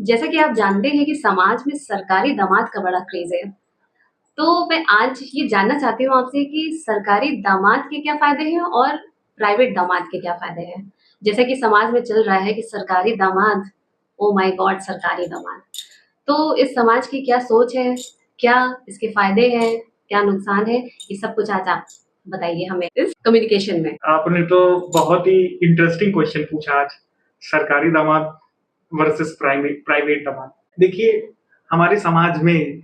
जैसा कि आप जानते हैं कि समाज में सरकारी दामाद का बड़ा क्रेज़ है। तो मैं आज ये जानना चाहती हूँ आपसे कि सरकारी दामाद के क्या फ़ायदे हैं और प्राइवेट दामाद के क्या फ़ायदे हैं? जैसा कि समाज में चल रहा है कि सरकारी दामाद, ओह माय गॉड! सरकारी दामाद। तो इस समाज की क्या सोच है? क्या इसके फ़ायदे हैं? क्या नुकसान है? ये सब कुछ आज आप बताइए हमें इस कम्युनिकेशन में। आपने तो बहुत ही इंटरेस्टिंग क्वेश्चन पूछा आज। सरकारी दामाद वर्सेस प्राइवेट दामाद। देखिए, हमारे समाज में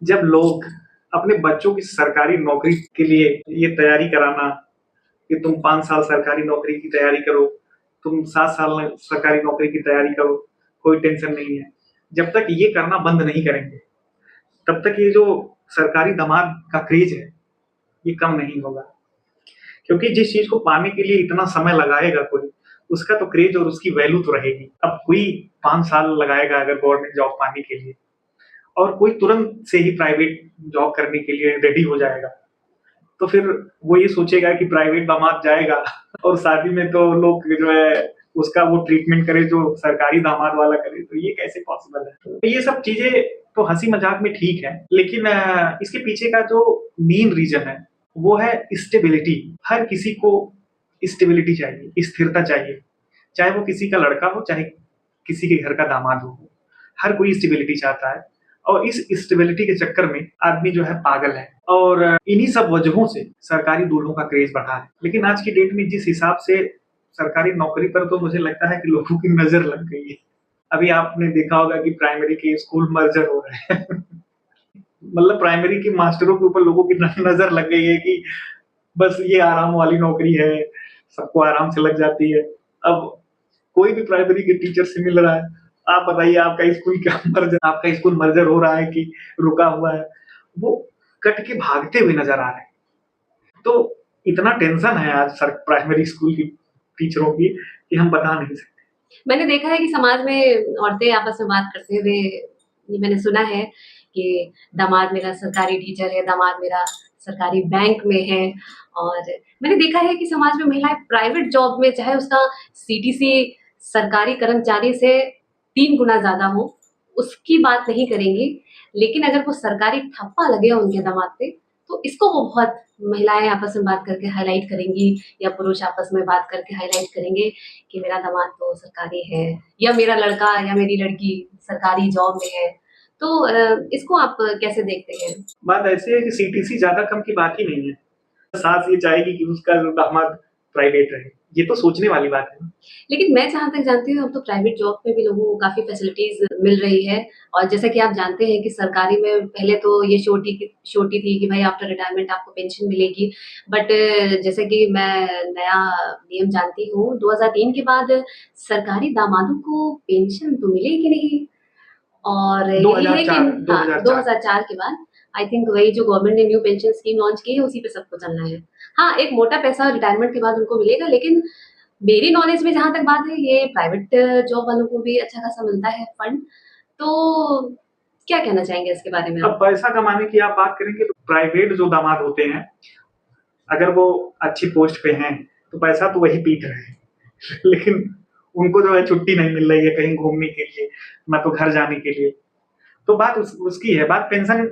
जब लोग अपने बच्चों की सरकारी नौकरी के लिए ये तैयारी कराना कि तुम 5 साल सरकारी नौकरी की तैयारी करो, तुम 7 साल सरकारी नौकरी की तैयारी करो, कोई टेंशन नहीं है। जब तक ये करना बंद नहीं करेंगे, तब तक ये जो सरकारी दामाद का क्रेज़ है, ये कम नहीं होगा। क्योंकि जिस चीज को पाने के लिए इतना समय लगाएगा कोई, उसका तो क्रेज और उसकी वैल्यू तो रहेगी। अब कोई 5 साल लगाएगा अगर गवर्नमेंट जॉब पाने के लिए, और कोई तुरंत से ही प्राइवेट जॉब करने के लिए रेडी हो जाएगा, तो फिर वो ये सोचेगा कि प्राइवेट दामाद जाएगा और शादी में तो लोग जो है उसका वो ट्रीटमेंट करे जो सरकारी दामाद वाला करे, तो ये कैसे पॉसिबल है? तो ये सब चीजें तो हंसी मजाक में ठीक है, लेकिन इसके पीछे का जो मेन रीजन है वो है स्टेबिलिटी। हर किसी को स्टेबिलिटी चाहिए, स्थिरता चाहिए, चाहे वो किसी का लड़का हो, चाहे किसी के घर का दामाद हो। हर कोई स्टेबिलिटी चाहता है, और इस स्टेबिलिटी के चक्कर में आदमी जो है पागल है, और इन्हीं सब वजहों से सरकारी दूल्हों का क्रेज बढ़ा है। लेकिन आज की डेट में जिस हिसाब से सरकारी नौकरी पर तो मुझे लगता है कि लोगों की नजर लग गई है। अभी आपने देखा होगा कि प्राइमरी के स्कूल मर्जर हो रहे हैं मतलब प्राइमरी के मास्टरों के ऊपर लोगों की नजर लग गई है कि बस ये आराम वाली नौकरी है, सबको आराम से लग जाती है। अब कोई भी प्राइमरी के टीचर से मिल रहा है, आप बताइए आपका स्कूल मर्जर हो रहा है कि रुका हुआ है, वो कट के भागते हुए नजर आ रहे हैं। तो इतना टेंशन है आज सर प्राइमरी स्कूल की टीचरों की कि हम बता नहीं सकते। मैंने देखा है कि समाज में औरतें आपस में बात करते हुए ये मैंने सुना है कि दामाद मेरा सरकारी टीचर है, दामाद मेरा सरकारी बैंक में है। और मैंने देखा है कि समाज में महिलाएं प्राइवेट जॉब में, चाहे उसका सीटीसी सरकारी कर्मचारी से 3 गुना ज्यादा हो, उसकी बात नहीं करेंगी। लेकिन अगर वो सरकारी ठप्पा लगे हो उनके दामाद पे, तो इसको वो बहुत महिलाएं आपस में बात करके हाईलाइट करेंगी, या पुरुष आपस में बात करके हाईलाइट करेंगे कि मेरा दामाद तो सरकारी है, या मेरा लड़का या मेरी लड़की सरकारी जॉब में है। तो इसको आप कैसे देखते हैं? बात ऐसी है कि सीटीसी ज्यादा कम की बात ही नहीं है। सास ये चाहेगी कि उसका दामाद प्राइवेट रहे, ये तो सोचने वाली बात है। लेकिन मैं जहाँ तक जानती हूँ, अब तो प्राइवेट जॉब में भी लोगों को काफ़ी फैसिलिटीज़ मिल रही है। और जैसा कि आप जानते हैं कि सरकारी में पहले तो ये छोटी थी कि भाई आफ्टर रिटायरमेंट आपको पेंशन मिलेगी। बट जैसे कि मैं नया नियम जानती हूँ, 2003 के बाद सरकारी दामादों को पेंशन तो मिलेगी नहीं। और यही है कि 2004 हाँ, 2004 2004 के बाद आई थिंक वही जो गवर्नमेंट ने न्यू पेंशन स्कीम लॉन्च की है, उसी पे सबको चलना है। हाँ, एक मोटा पैसा रिटायरमेंट के बाद उनको मिलेगा, लेकिन मेरी नॉलेज में जहाँ तक बात है, ये प्राइवेट जॉब वालों को भी अच्छा खासा मिलता है फंड। तो क्या कहना चाहेंगे इसके बारे में अब आप? पैसा कमाने की आप बात करेंगे तो प्राइवेट जो दामाद होते हैं, अगर वो अच्छी पोस्ट पे हैं तो पैसा तो वही पीट रहे हैं लेकिन उनको जो है छुट्टी नहीं मिल रही है कहीं घूमने के लिए, ना तो घर जाने के लिए। तो बात उसकी है, बात पेंशन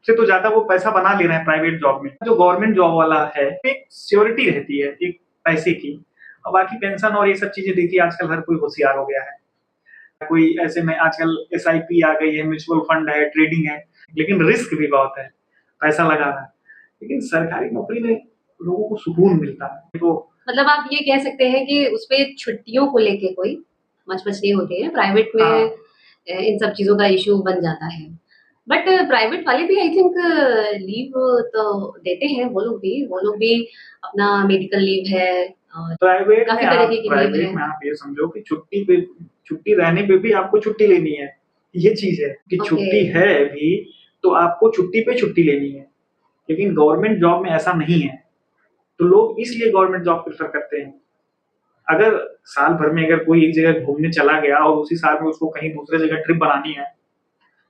से तो ज्यादा वो पैसा बना ले रहे हैं प्राइवेट जॉब में। जो गवर्नमेंट जॉब वाला है, एक श्योरिटी रहती है एक पैसे की, और बाकी पेंशन और ये सब चीजें देखिए आजकल हर कोई होशियार हो गया है। कोई ऐसे में आजकल एसआईपी आ गई है, म्यूचुअल फंड है, ट्रेडिंग है, लेकिन रिस्क भी बहुत है, पैसा लगाना है। लेकिन सरकारी नौकरी में लोगों को सुकून मिलता है। तो मतलब आप ये कह सकते हैं कि उसपे छुट्टियों को लेके कोई मच-मच नहीं होती है, प्राइवेट में हाँ, इन सब चीज़ों का इश्यू बन जाता है। बट प्राइवेट वाले भी आई थिंक लीव तो देते हैं, वो लोग भी अपना मेडिकल लीव है और काफ़ी तरीके की लीव प्राइवेट है। में आप ये समझो कि छुट्टी रहने पे भी आपको छुट्टी लेनी है। ये चीज है कि ओके। छुट्टी है भी तो आपको छुट्टी पे छुट्टी लेनी है। लेकिन गवर्नमेंट जॉब में ऐसा नहीं है, तो लोग इसलिए गवर्नमेंट जॉब प्रेफर करते हैं। अगर साल भर में अगर कोई एक जगह घूमने चला गया और उसी साल में उसको कहीं दूसरे जगह ट्रिप बनानी है,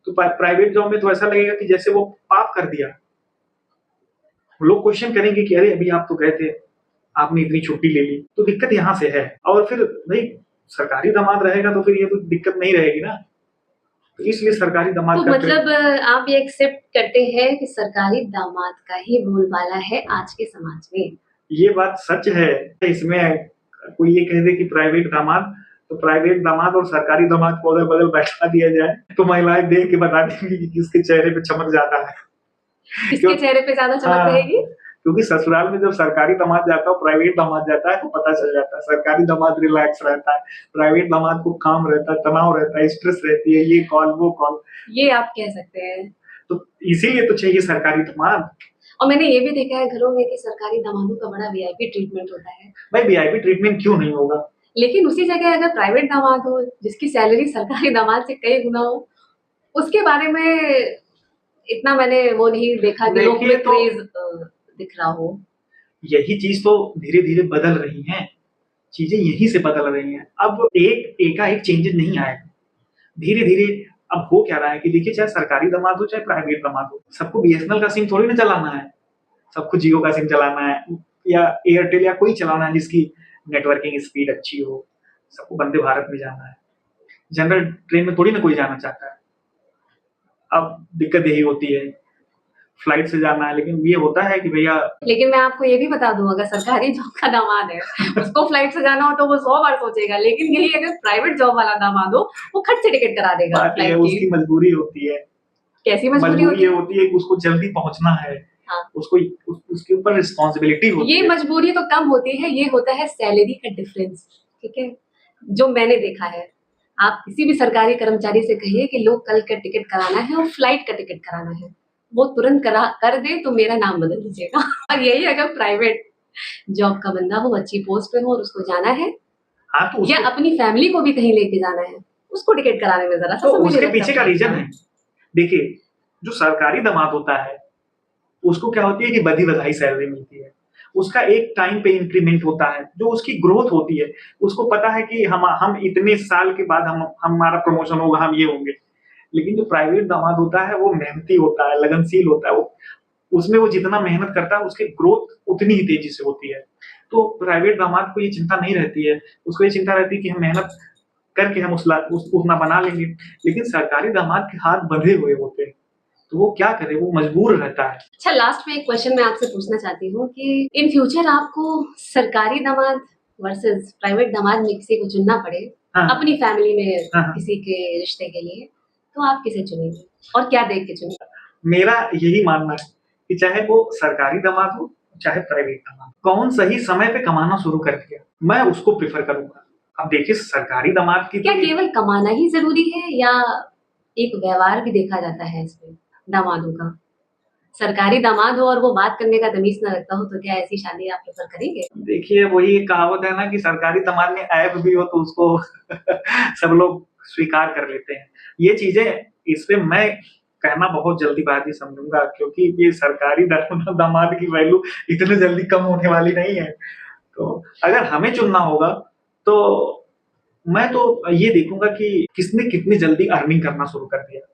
तो प्राइवेट जॉब में तो ऐसा लगेगा कि जैसे वो पाप कर दिया। लोग क्वेश्चन करेंगे कि अरे अभी आप तो गए थे, आपने इतनी छुट्टी ले ली, तो दिक्कत यहाँ से है। और फिर भाई सरकारी दामाद रहेगा तो फिर ये तो दिक्कत नहीं रहेगी ना, तो इसलिए सरकारी दामाद तो का मतलब आप ये एक्सेप्ट करते हैं कि सरकारी दामाद का ही बोलबाला है आज के समाज में? ये बात सच है। इसमें कोई ये कह दे कि प्राइवेट दामाद, तो प्राइवेट दामाद और सरकारी दामाद को अगर बगल बैठा दिया जाए तो महिलाएं देख के बता देंगी कि किसके चेहरे पे चमक ज्यादा है। किसके चेहरे पे ज्यादा चमक हाँ, रहेगी? क्योंकि ससुराल में जब सरकारी दामाद जाता है और प्राइवेट दामाद जाता है तो पता चल जाता है। सरकारी दामाद रिलैक्स रहता है, प्राइवेट दामाद को काम रहता है, तनाव रहता है, स्ट्रेस रहती है, ये कॉल वो कॉल। ये आप कह सकते हैं। तो इसीलिए तो चाहिए सरकारी दामाद। और मैंने ये भी देखा है घरों में कि सरकारी दामादों का बड़ा वीआईपी ट्रीटमेंट होता है। भाई वीआईपी ट्रीटमेंट क्यों नहीं होगा? लेकिन उसी जगह अगर प्राइवेट दामाद हो जिसकी सैलरी सरकारी दामाद से कई गुना हो, उसके बारे में इतना मैंने वो नहीं देखा कि लोग देखिए में तो क्रेज दिख रहा हो। यही चीज तो धीरे धीरे बदल रही है, चीजें यहीं से बदल रही हैं। अब एकाएक चेंजेस नहीं आएगा, धीरे धीरे। अब हो क्या रहा है कि देखिए, चाहे सरकारी दामाद हो चाहे प्राइवेट दामाद हो, सबको बीएसएनएल का सिम थोड़ी ना चलाना है, सबको जियो का सिम चलाना है या एयरटेल या कोई चलाना है जिसकी नेटवर्किंग स्पीड अच्छी हो। सबको वंदे भारत में जाना है, जनरल ट्रेन में थोड़ी ना कोई जाना चाहता है। अब दिक्कत यही होती है, फ्लाइट से जाना है, लेकिन ये होता है कि भैया। लेकिन मैं आपको ये भी बता दूं, अगर सरकारी जॉब का दामाद है उसको फ्लाइट से जाना हो तो वो 100 बार सोचेगा, लेकिन यही अगर प्राइवेट जॉब वाला दामाद हो वो खट से टिकट करा देगा बात ये है, फ्लाइट उसकी की। मजबूरी होती है। कैसी मजबूरी मजबूरी होती ये है? होती है कि उसको जल्दी पहुंचना है, हाँ, उसको उसके ऊपर रिस्पॉन्सिबिलिटी होती ये है। मजबूरी तो कम होती है, ये होता है सैलरी का डिफरेंस। ठीक है, जो मैंने देखा है, आप किसी भी सरकारी कर्मचारी से कहिए कि लोकल का टिकट कराना है और फ्लाइट का टिकट कराना है, वो तुरंत करा कर दे तो मेरा नाम बदल दीजिएगा। और यही अगर प्राइवेट जॉब का बंदा हो, अच्छी पोस्ट पे हो और उसको जाना है हाँ, तो या अपनी फैमिली को भी कहीं लेके जाना है, उसको टिकट कराने में जरा सा तो समय उसके लगता पीछे का रीजन है। देखिए, जो सरकारी दामाद होता है उसको क्या होती है कि बधी बधाई सैलरी मिलती है, उसका एक टाइम पे इंक्रीमेंट होता है, जो उसकी ग्रोथ होती है। उसको पता है कि हम इतने साल के बाद हमारा प्रमोशन होगा, हम ये होंगे। लेकिन जो प्राइवेट दामाद होता है वो मेहनती होता है, लगनशील होता है, वो उसमें वो जितना मेहनत करता है उसकी ग्रोथ उतनी ही तेजी से होती है। तो प्राइवेट दामाद को ये चिंता नहीं रहती है, उसको ये चिंता रहती है कि हम मेहनत करके हम उतना बना लेंगे। लेकिन सरकारी दामाद के हाथ बंधे हुए होते हैं, तो वो क्या करे, वो मजबूर रहता है। अच्छा, लास्ट में एक क्वेश्चन मैं आपसे पूछना चाहती हूँ कि इन फ्यूचर आपको सरकारी दामाद वर्सेस प्राइवेट दामाद में किसी को चुनना पड़े हाँ, अपनी फैमिली में हाँ। किसी के रिश्ते के लिए, तो आप किसे चुनेंगे और क्या देख के चुनेंगे? मेरा यही मानना है कि चाहे वो सरकारी दामाद हो चाहे प्राइवेट दामाद, कौन सही समय पे कमाना शुरू कर दिया मैं उसको प्रेफर करूंगा। अब देखिए, सरकारी दामाद की क्या केवल कमाना ही जरूरी है या एक व्यवहार भी देखा जाता है इसमें दामादों का? सरकारी दामाद हो और वो बात करने का तमीज ना रखता हो, तो क्या ऐसी शादी आप प्रेफर करेंगे? देखिए, वही कहावत है ना कि सरकारी दामाद में ऐब भी हो तो उसको सब लोग स्वीकार कर लेते हैं। ये चीजें, इस पे मैं कहना बहुत जल्दीबाजी समझूंगा, क्योंकि ये सरकारी दामाद की वैल्यू इतने जल्दी कम होने वाली नहीं है। तो अगर हमें चुनना होगा तो मैं तो ये देखूंगा कि किसने कितनी जल्दी अर्निंग करना शुरू कर दिया।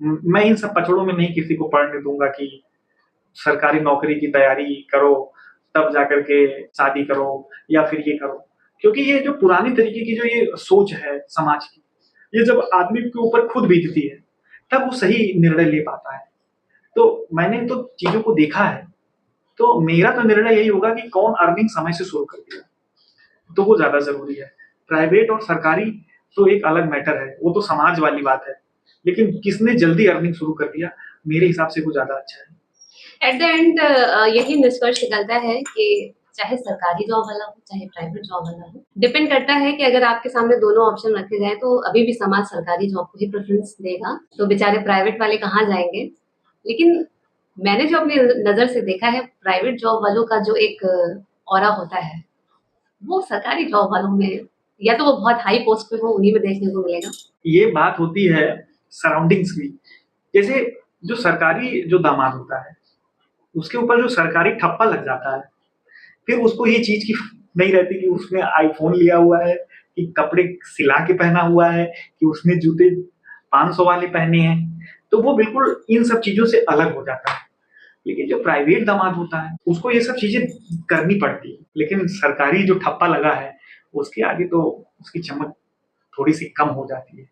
मैं इन सब पचड़ों में नहीं किसी को पढ़ने दूंगा कि सरकारी नौकरी की तैयारी करो तब जाकर के शादी करो या फिर ये करो। क्योंकि ये जो पुरानी तरीके की जो ये सोच है समाज की, ये जब आदमी के ऊपर खुद बीतती है तब वो सही निर्णय ले पाता है। तो मैंने तो चीजों को देखा है, तो मेरा तो निर्णय यही होगा कि कौन अर्निंग समय से शुरू कर दिया, तो वो ज्यादा जरूरी है। प्राइवेट और सरकारी तो एक अलग मैटर है, वो तो समाज वाली बात है। लेकिन किसने जल्दी अर्निंग शुरू कर दिया, मेरे हिसाब से वो ज्यादा अच्छा है। एट द एंड यही निष्कर्ष निकलता है कि चाहे सरकारी जॉब वाला हो चाहे प्राइवेट जॉब वाला हो, डिपेंड करता है कि अगर आपके सामने दोनों ऑप्शन रखे जाए तो अभी भी समाज सरकारी जॉब को ही प्रेफरेंस देगा, तो बेचारे प्राइवेट वाले कहाँ जाएंगे। लेकिन मैंने जो अपनी नजर से देखा है, प्राइवेट जॉब वालों का जो एक ऑरा होता है वो सरकारी जॉब वालों में, या तो वो बहुत हाई पोस्ट पे हो, उन्हीं में देखने को मिलेगा। ये बात होती है सराउंडिंग्स की। जैसे जो सरकारी जो दामाद होता है उसके ऊपर जो सरकारी ठप्पा लग जाता है, फिर उसको ये चीज की नहीं रहती कि उसने आईफोन लिया हुआ है, कि कपड़े सिला के पहना हुआ है, कि उसने जूते 500 वाले पहने हैं। तो वो बिल्कुल इन सब चीजों से अलग हो जाता है। लेकिन जो प्राइवेट दामाद होता है उसको ये सब चीजें करनी पड़ती है, लेकिन सरकारी जो ठप्पा लगा है उसके आगे तो उसकी चमक थोड़ी सी कम हो जाती है।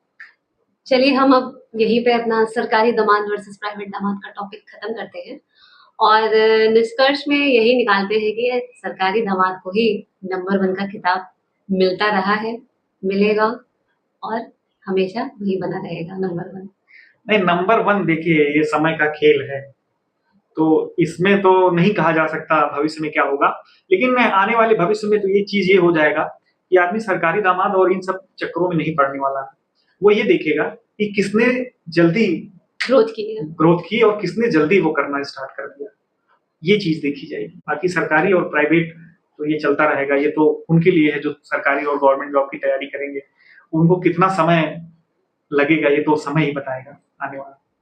चलिए हम अब यहीं पे अपना सरकारी दामाद वर्सेस प्राइवेट दामाद का टॉपिक खत्म करते हैं और निष्कर्ष में यही निकालते हैं कि सरकारी दामाद को ही नंबर 1 का खिताब मिलता रहा है, मिलेगा और हमेशा वही बना रहेगा नंबर 1। नहीं, नंबर 1 देखिए ये समय का खेल है, तो इसमें तो नहीं कहा जा सकता भविष्य में क्या होगा, लेकिन आने वाले भविष्य में तो ये चीज़ ये हो जाएगा कि आदमी सरकारी दामाद और इन सब चक्करों में नहीं पड़ने वाला है। वो ये देखेगा कि किसने जल्दी ग्रोथ की और किसने जल्दी वो करना स्टार्ट कर दिया, ये चीज़ देखी जाएगी। बाकी सरकारी और प्राइवेट तो ये चलता रहेगा, ये तो उनके लिए है जो सरकारी और गवर्नमेंट जॉब की तैयारी करेंगे। उनको कितना समय लगेगा ये तो समय ही बताएगा आने वाला।